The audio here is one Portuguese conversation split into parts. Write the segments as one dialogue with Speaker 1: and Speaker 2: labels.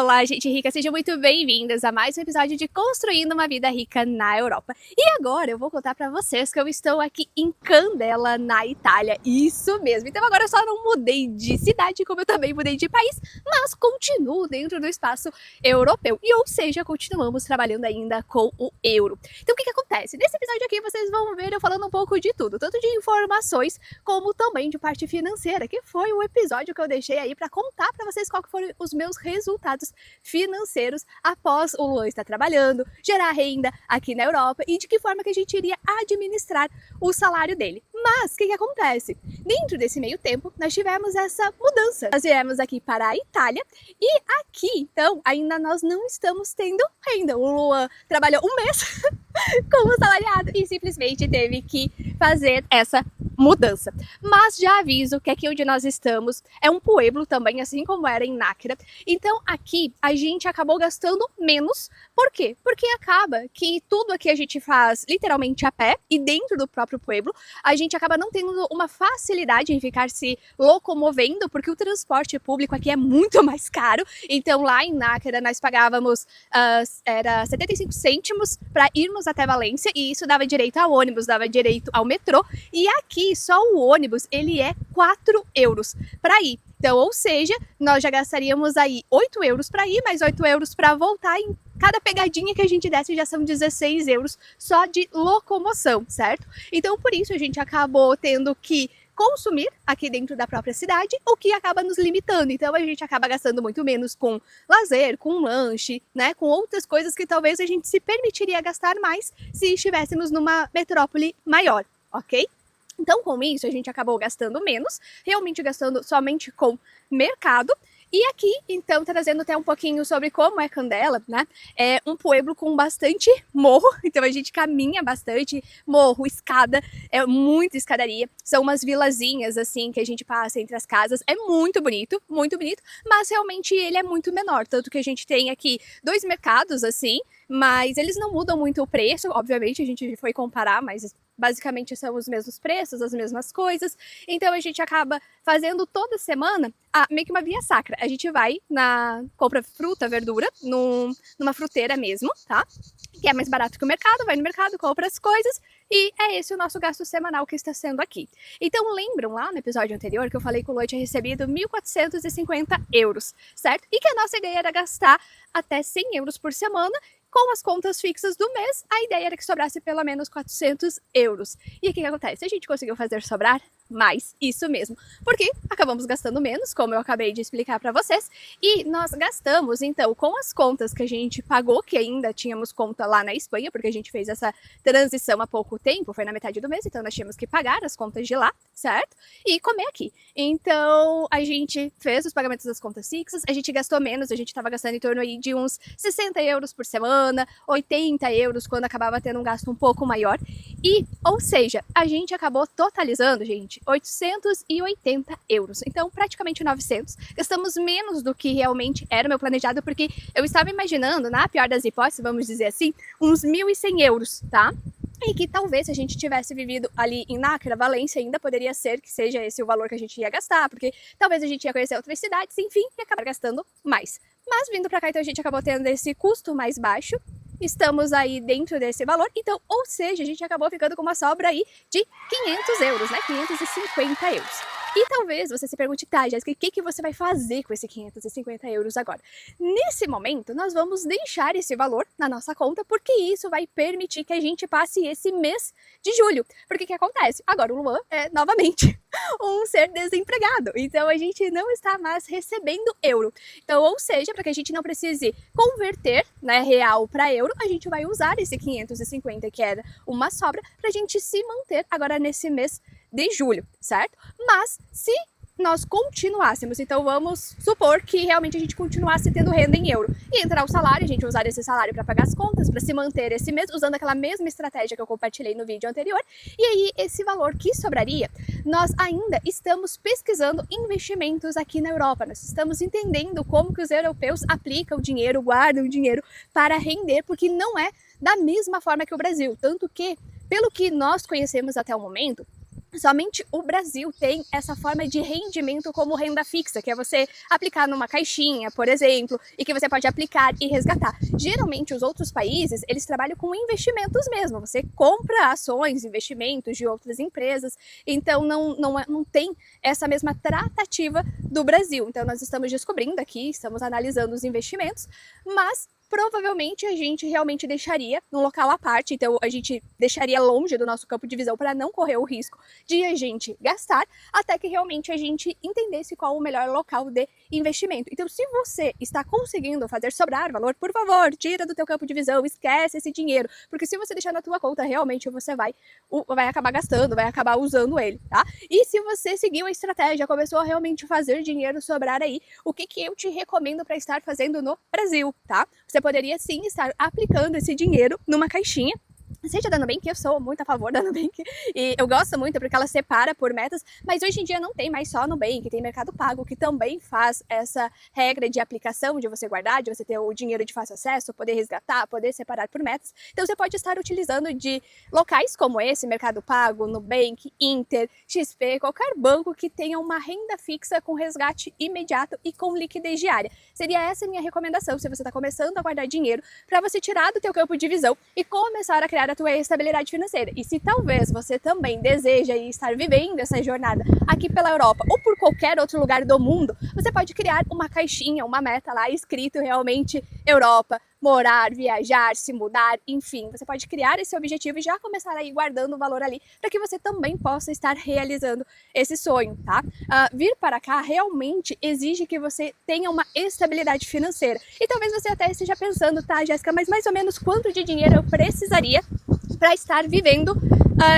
Speaker 1: Olá, gente rica, sejam muito bem-vindas a mais um episódio de Construindo uma Vida Rica na Europa. E agora eu vou contar pra vocês que eu estou aqui em Candela, na Itália. Isso mesmo, então agora eu só não mudei de cidade, como eu também mudei de país, mas continuo dentro do espaço europeu. E ou seja, continuamos trabalhando ainda com o euro. Então o que acontece? Nesse episódio aqui vocês vão ver eu falando um pouco de tudo, tanto de informações como também de parte financeira, que foi o episódio que eu deixei aí pra contar pra vocês qual que foram os meus resultados financeiros após o Luan estar trabalhando, gerar renda aqui na Europa e de que forma que a gente iria administrar o salário dele. Mas o que acontece? Dentro desse meio tempo, nós tivemos essa mudança. Nós viemos aqui para a Itália e aqui, então, ainda nós não estamos tendo renda. O Luan trabalhou um mês como salariado e simplesmente teve que fazer essa mudança. Mas já aviso que aqui onde nós estamos é um pueblo também, assim como era em Náquera. Então aqui a gente acabou gastando menos. Por quê? Porque acaba que tudo aqui a gente faz literalmente a pé e dentro do próprio pueblo a gente acaba não tendo uma facilidade em ficar se locomovendo, porque o transporte público aqui é muito mais caro. Então lá em Náquera nós pagávamos era 75 cêntimos para irmos até Valência e isso dava direito ao ônibus, dava direito ao metrô. E aqui só o ônibus ele é 4 euros para ir. Então, ou seja, nós já gastaríamos aí 8 euros para ir, mais 8 euros para voltar. Em cada pegadinha que a gente desce já são 16 euros só de locomoção, certo? Então, por isso a gente acabou tendo que consumir aqui dentro da própria cidade, o que acaba nos limitando. Então a gente acaba gastando muito menos com lazer, com lanche, né, com outras coisas que talvez a gente se permitiria gastar mais se estivéssemos numa metrópole maior, ok? Então, com isso, a gente acabou gastando menos, realmente gastando somente com mercado. E aqui, então, trazendo até um pouquinho sobre como é Candela, né? É um pueblo com bastante morro, então a gente caminha bastante, morro, escada, é muita escadaria. São umas vilazinhas, assim, que a gente passa entre as casas. É muito bonito, mas realmente ele é muito menor. Tanto que a gente tem aqui 2 mercados, assim, mas eles não mudam muito o preço. Obviamente, a gente foi comparar, mas basicamente são os mesmos preços, as mesmas coisas. Então a gente acaba fazendo toda semana meio que uma via sacra. A gente vai compra fruta, verdura, numa fruteira mesmo, tá? Que é mais barato que o mercado, vai no mercado, compra as coisas e é esse o nosso gasto semanal que está sendo aqui. Então lembram lá no episódio anterior que eu falei que o Luan tinha recebido 1.450 euros, certo? E que a nossa ideia era gastar até 100 euros por semana. Com as contas fixas do mês, a ideia era que sobrasse pelo menos 400 euros. E o que acontece? A gente conseguiu fazer sobrar mais, isso mesmo. Porque acabamos gastando menos, como eu acabei de explicar para vocês. E nós gastamos, então, com as contas que a gente pagou, que ainda tínhamos conta lá na Espanha, porque a gente fez essa transição há pouco tempo, foi na metade do mês, então nós tínhamos que pagar as contas de lá, certo? E comer aqui. Então, a gente fez os pagamentos das contas fixas, a gente gastou menos, a gente estava gastando em torno aí de uns 60 euros por semana, 80 euros quando acabava tendo um gasto um pouco maior. E, ou seja, a gente acabou totalizando, gente, 880 euros. Então, praticamente 900. Gastamos menos do que realmente era o meu planejado, porque eu estava imaginando, na pior das hipóteses, vamos dizer assim, uns 1.100 euros, tá? E que talvez se a gente tivesse vivido ali em Náquera, Valência, ainda poderia ser que seja esse o valor que a gente ia gastar, porque talvez a gente ia conhecer outras cidades, enfim, e acabar gastando mais. Mas vindo pra cá, então a gente acabou tendo esse custo mais baixo, estamos aí dentro desse valor, então, ou seja, a gente acabou ficando com uma sobra aí de 500 euros, né, 550 euros. E talvez você se pergunte, tá, Jéssica, o que você vai fazer com esses 550 euros agora? Nesse momento, nós vamos deixar esse valor na nossa conta, porque isso vai permitir que a gente passe esse mês de julho. Porque o que acontece? Agora o Luan é, novamente, um ser desempregado. Então, a gente não está mais recebendo euro. Então, ou seja, para que a gente não precise converter, né, real para euro, a gente vai usar esse 550, que era uma sobra, para a gente se manter agora nesse mês de julho, certo? Mas se nós continuássemos, então vamos supor que realmente a gente continuasse tendo renda em euro e entrar o salário, a gente usar esse salário para pagar as contas, para se manter esse mês, usando aquela mesma estratégia que eu compartilhei no vídeo anterior, e aí esse valor que sobraria, nós ainda estamos pesquisando investimentos aqui na Europa, nós estamos entendendo como que os europeus aplicam o dinheiro, guardam o dinheiro para render, porque não é da mesma forma que o Brasil, tanto que, pelo que nós conhecemos até o momento, Somente o Brasil tem essa forma de rendimento como renda fixa, que é você aplicar numa caixinha, por exemplo, e que você pode aplicar e resgatar. Geralmente, os outros países, eles trabalham com investimentos mesmo. Você compra ações, investimentos de outras empresas, então não tem essa mesma tratativa do Brasil. Então, nós estamos descobrindo aqui, estamos analisando os investimentos, mas provavelmente a gente realmente deixaria num local à parte, então a gente deixaria longe do nosso campo de visão para não correr o risco de a gente gastar, até que realmente a gente entendesse qual o melhor local de investimento. Então, se você está conseguindo fazer sobrar valor, por favor, tira do teu campo de visão, esquece esse dinheiro, porque se você deixar na tua conta, realmente você vai acabar gastando, vai acabar usando ele, tá? E se você seguiu a estratégia, começou a realmente fazer dinheiro sobrar aí, o que eu te recomendo para estar fazendo no Brasil, tá? Você poderia sim estar aplicando esse dinheiro numa caixinha, seja da Nubank, eu sou muito a favor da Nubank e eu gosto muito porque ela separa por metas, mas hoje em dia não tem mais só a Nubank, tem Mercado Pago que também faz essa regra de aplicação, de você guardar, de você ter o dinheiro de fácil acesso, poder resgatar, poder separar por metas. Então você pode estar utilizando de locais como esse, Mercado Pago, Nubank, Inter, XP, qualquer banco que tenha uma renda fixa com resgate imediato e com liquidez diária. Seria essa a minha recomendação se você está começando a guardar dinheiro, para você tirar do teu campo de visão e começar a criar a tua estabilidade financeira. E se talvez você também deseja estar vivendo essa jornada aqui pela Europa ou por qualquer outro lugar do mundo, você pode criar uma caixinha, uma meta lá escrito realmente Europa, morar, viajar, se mudar, enfim, você pode criar esse objetivo e já começar aí guardando o valor ali para que você também possa estar realizando esse sonho, tá? Vir para cá realmente exige que você tenha uma estabilidade financeira. E talvez você até esteja pensando, tá, Jéssica, mas mais ou menos quanto de dinheiro eu precisaria para estar vivendo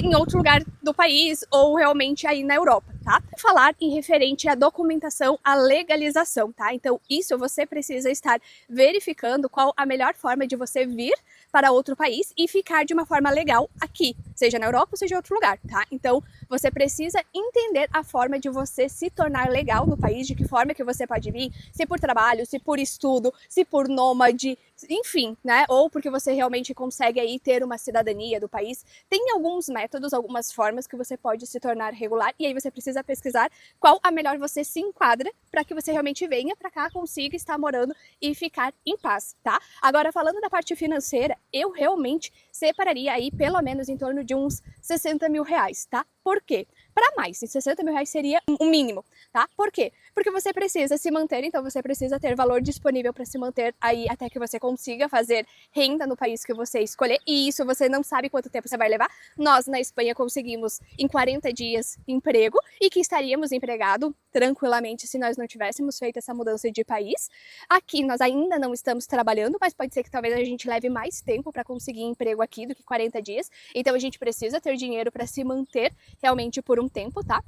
Speaker 1: em outro lugar do país ou realmente aí na Europa, tá? Falar em referente à documentação, à legalização, tá? Então isso você precisa estar verificando qual a melhor forma de você vir para outro país e ficar de uma forma legal aqui, seja na Europa ou seja em outro lugar, tá? Então você precisa entender a forma de você se tornar legal no país, de que forma que você pode vir, se por trabalho, se por estudo, se por nômade, enfim, né? Ou porque você realmente consegue aí ter uma cidadania do país. Tem alguns métodos, algumas formas que você pode se tornar regular e aí você precisa pesquisar qual a melhor você se enquadra para que você realmente venha para cá, consiga estar morando e ficar em paz, tá? Agora, falando da parte financeira, eu realmente separaria aí pelo menos em torno de uns 60 mil reais, tá? Por quê? Para mais, 60 mil reais seria o mínimo, tá? Por quê? Porque você precisa se manter, então você precisa ter valor disponível para se manter aí até que você consiga fazer renda no país que você escolher, e isso você não sabe quanto tempo você vai levar. Nós na Espanha conseguimos em 40 dias emprego e que estaríamos empregados tranquilamente se nós não tivéssemos feito essa mudança de país. Aqui nós ainda não estamos trabalhando, mas pode ser que talvez a gente leve mais tempo para conseguir emprego aqui do que 40 dias, então a gente precisa ter dinheiro para se manter realmente por um tempo, tá?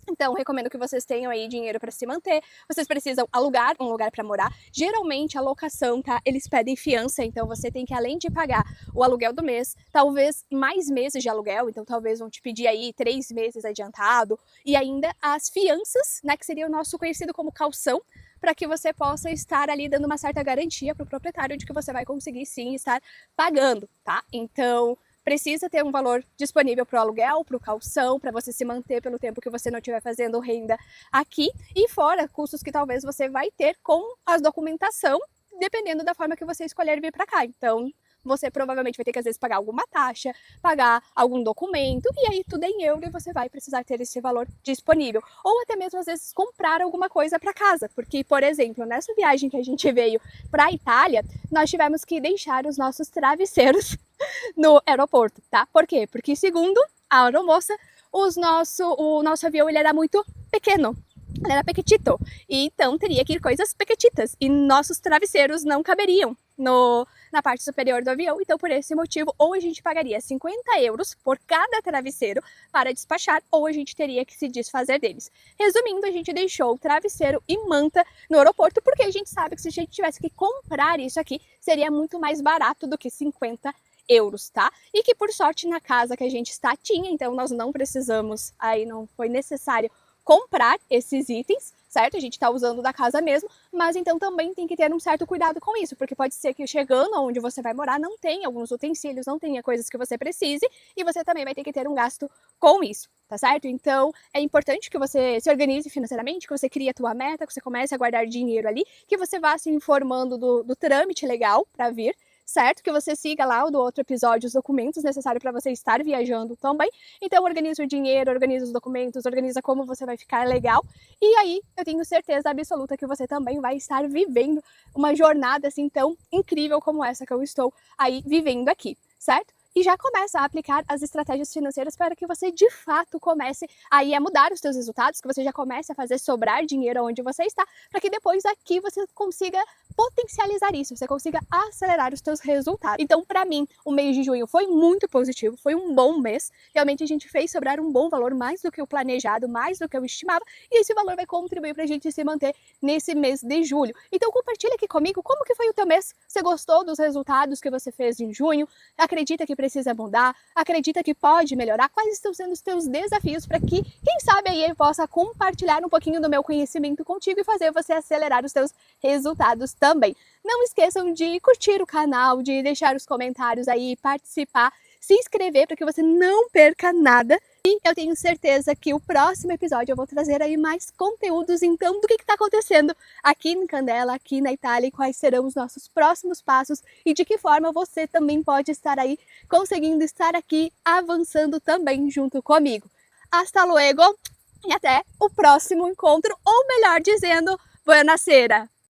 Speaker 1: Então, recomendo que vocês tenham aí dinheiro para se manter. Vocês precisam alugar um lugar para morar. Geralmente, a locação, tá? Eles pedem fiança, então você tem que, além de pagar o aluguel do mês, talvez mais meses de aluguel. Então, talvez vão te pedir aí 3 meses adiantado. E ainda as fianças, né? Que seria o nosso conhecido como calção, para que você possa estar ali dando uma certa garantia para o proprietário de que você vai conseguir sim estar pagando, tá? Então, precisa ter um valor disponível para o aluguel, para o calção, para você se manter pelo tempo que você não estiver fazendo renda aqui. E fora custos que talvez você vai ter com a documentação, dependendo da forma que você escolher vir para cá. Então, você provavelmente vai ter que às vezes pagar alguma taxa, pagar algum documento, e aí tudo é em euro e você vai precisar ter esse valor disponível. Ou até mesmo às vezes comprar alguma coisa para casa, porque, por exemplo, nessa viagem que a gente veio para a Itália, nós tivemos que deixar os nossos travesseiros no aeroporto, tá? Por quê? Porque segundo a aeromoça, o nosso avião ele era muito pequeno. Ele era pequetito, e então teria que ir coisas pequetitas, e nossos travesseiros não caberiam na parte superior do avião, então por esse motivo, ou a gente pagaria 50 euros por cada travesseiro para despachar, ou a gente teria que se desfazer deles. Resumindo, a gente deixou o travesseiro e manta no aeroporto, porque a gente sabe que se a gente tivesse que comprar isso aqui, seria muito mais barato do que 50 euros, tá? E que por sorte na casa que a gente está tinha, então nós não precisamos, aí não foi necessário comprar esses itens, certo? A gente tá usando da casa mesmo, mas então também tem que ter um certo cuidado com isso, porque pode ser que chegando onde você vai morar não tenha alguns utensílios, não tenha coisas que você precise, e você também vai ter que ter um gasto com isso, tá certo? Então é importante que você se organize financeiramente, que você crie a tua meta, que você comece a guardar dinheiro ali, que você vá se informando do trâmite legal para vir, certo? Que você siga lá o do outro episódio os documentos necessários para você estar viajando também. Então organiza o dinheiro, organiza os documentos, organiza como você vai ficar legal. E aí eu tenho certeza absoluta que você também vai estar vivendo uma jornada assim tão incrível como essa que eu estou aí vivendo aqui, certo? E já começa a aplicar as estratégias financeiras para que você de fato comece aí a mudar os seus resultados, que você já comece a fazer sobrar dinheiro onde você está, para que depois aqui você consiga potencializar isso, você consiga acelerar os seus resultados. Então, para mim, o mês de junho foi muito positivo, foi um bom mês. Realmente a gente fez sobrar um bom valor, mais do que o planejado, mais do que eu estimava, e esse valor vai contribuir para a gente se manter nesse mês de julho. Então, compartilha aqui comigo como que foi o teu mês. Você gostou dos resultados que você fez em junho? Acredita que precisa mudar? Acredita que pode melhorar? Quais estão sendo os teus desafios para que, quem sabe, aí eu possa compartilhar um pouquinho do meu conhecimento contigo e fazer você acelerar os teus resultados também. Não esqueçam de curtir o canal, de deixar os comentários aí, participar, se inscrever para que você não perca nada. E eu tenho certeza que o próximo episódio eu vou trazer aí mais conteúdos, então, do que está acontecendo aqui em Candela, aqui na Itália, e quais serão os nossos próximos passos e de que forma você também pode estar aí conseguindo estar aqui avançando também junto comigo. Hasta luego e até o próximo encontro, ou melhor dizendo, buonasera!